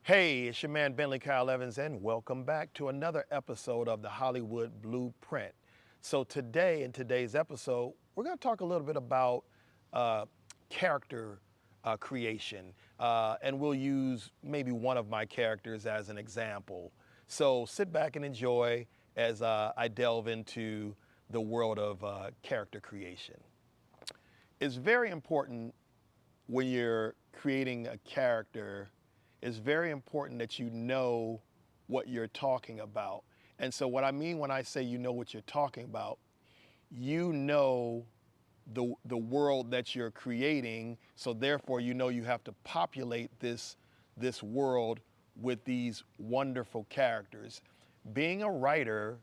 Hey, it's your man Bentley Kyle Evans, and welcome back to another episode of the Hollywood Blueprint. So, today, in today's episode, we're going to talk a little bit about uh, character creation, and we'll use maybe one of my characters as an example. So, sit back and enjoy as I delve into the world of character creation. It's very important when you're creating a character, it's very important that you know what you're talking about. And so, what I mean when I say you know what you're talking about, you know the world that you're creating. So, therefore, you know you have to populate this world with these wonderful characters. Being a writer,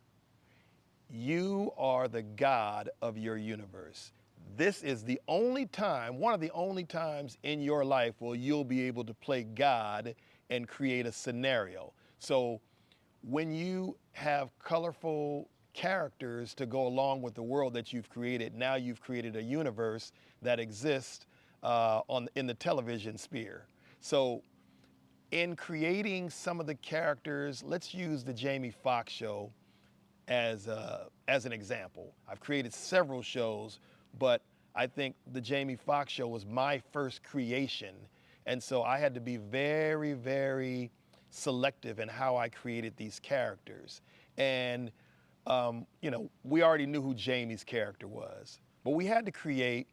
you are the God of your universe. This is the only time, one of the only times in your life where you'll be able to play God and create a scenario. So when you have colorful characters to go along with the world that you've created, now you've created a universe that exists in the television sphere. So in creating some of the characters, let's use the Jamie Foxx show as an example. I've created several shows, but I think the Jamie Foxx show was my first creation. And so I had to be very, very selective in how I created these characters. And, we already knew who Jamie's character was, but we had to create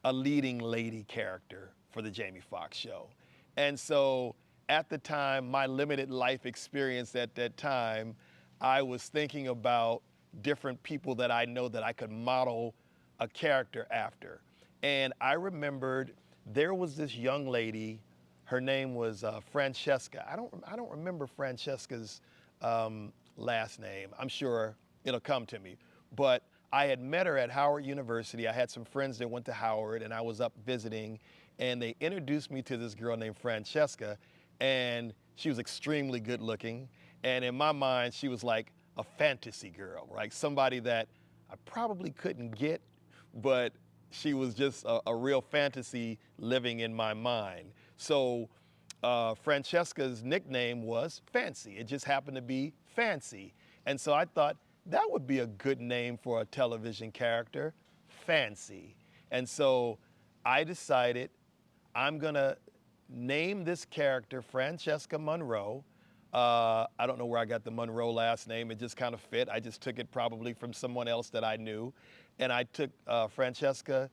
a leading lady character for the Jamie Foxx show. And so at the time, my limited life experience at that time, I was thinking about different people that I know that I could model a character after. And I remembered there was this young lady, her name was Francesca. I don't remember Francesca's last name. I'm sure it'll come to me. But I had met her at Howard University. I had some friends that went to Howard, and I was up visiting, and they introduced me to this girl named Francesca, and she was extremely good looking. And in my mind, she was like a fantasy girl, like somebody that I probably couldn't get, but she was just a real fantasy living in my mind. So Francesca's nickname was Fancy. It just happened to be Fancy. And so I thought that would be a good name for a television character, Fancy. And so I decided I'm going to name this character Francesca Monroe. I don't know where I got the Monroe last name. It just kind of fit. I just took it probably from someone else that I knew. And I took Francesca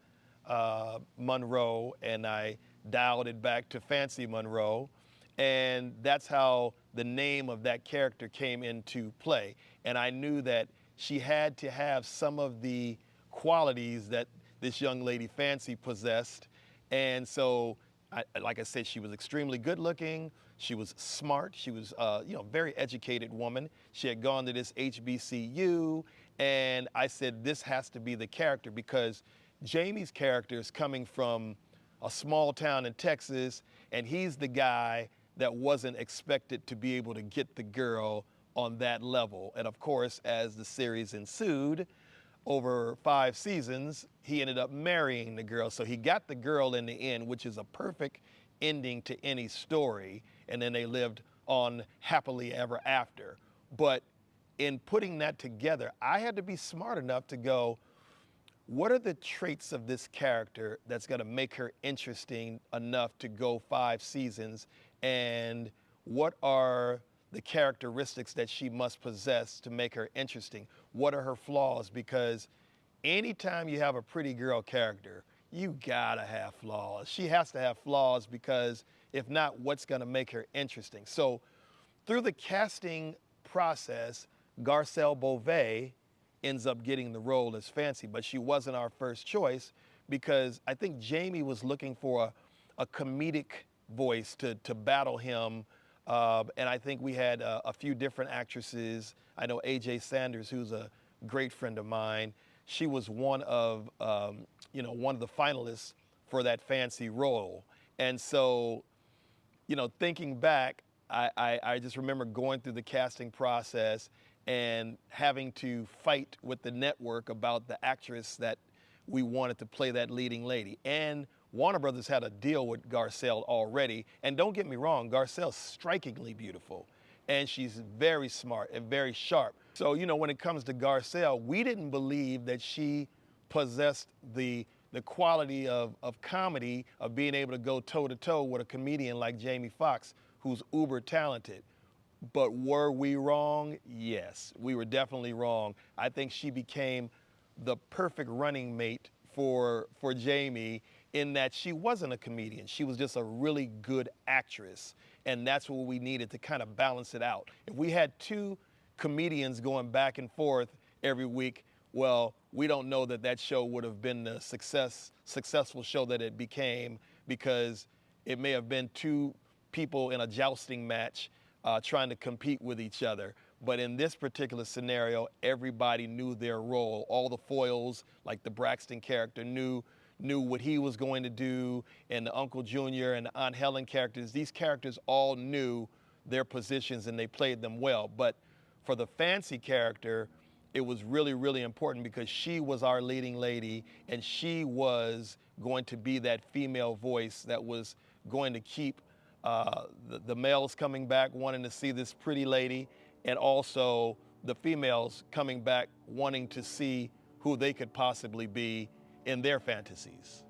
Monroe and I dialed it back to Fancy Monroe. And that's how the name of that character came into play. And I knew that she had to have some of the qualities that this young lady Fancy possessed. And so like I said, she was extremely good looking. She was smart. She was, very educated woman. She had gone to this HBCU, and I said, this has to be the character because Jamie's character is coming from a small town in Texas, and he's the guy that wasn't expected to be able to get the girl on that level. And of course, as the series ensued, over 5 seasons, he ended up marrying the girl. So he got the girl in the end, which is a perfect ending to any story. And then they lived on happily ever after. But in putting that together, I had to be smart enough to go, what are the traits of this character that's going to make her interesting enough to go 5 seasons? And what are the characteristics that she must possess to make her interesting? What are her flaws? Because anytime you have a pretty girl character, you gotta have flaws. She has to have flaws because if not, what's gonna make her interesting? So through the casting process, Garcelle Beauvais ends up getting the role as Fancy, but she wasn't our first choice because I think Jamie was looking for a comedic voice to battle him. And I think we had a few different actresses. I know AJ Sanders, who's a great friend of mine. She was one of the finalists for that Fancy role. And so, thinking back, I just remember going through the casting process and having to fight with the network about the actress that we wanted to play that leading lady. And Warner Brothers had a deal with Garcelle already. And don't get me wrong, Garcelle's strikingly beautiful. And she's very smart and very sharp. So, you know, when it comes to Garcelle, we didn't believe that she possessed the quality of comedy, of being able to go toe to toe with a comedian like Jamie Foxx, who's uber talented. But were we wrong? Yes, we were definitely wrong. I think she became the perfect running mate for Jamie, in that she wasn't a comedian. She was just a really good actress. And that's what we needed to kind of balance it out. If we had two comedians going back and forth every week, well, we don't know that that show would have been the successful show that it became, because it may have been two people in a jousting match trying to compete with each other. But in this particular scenario, everybody knew their role. All the foils, like the Braxton character, knew what he was going to do, and the Uncle Junior and the Aunt Helen characters, these characters all knew their positions and they played them well. But for the Fancy character, it was really, really important, because she was our leading lady, and she was going to be that female voice that was going to keep the males coming back wanting to see this pretty lady, and also the females coming back wanting to see who they could possibly be in their fantasies.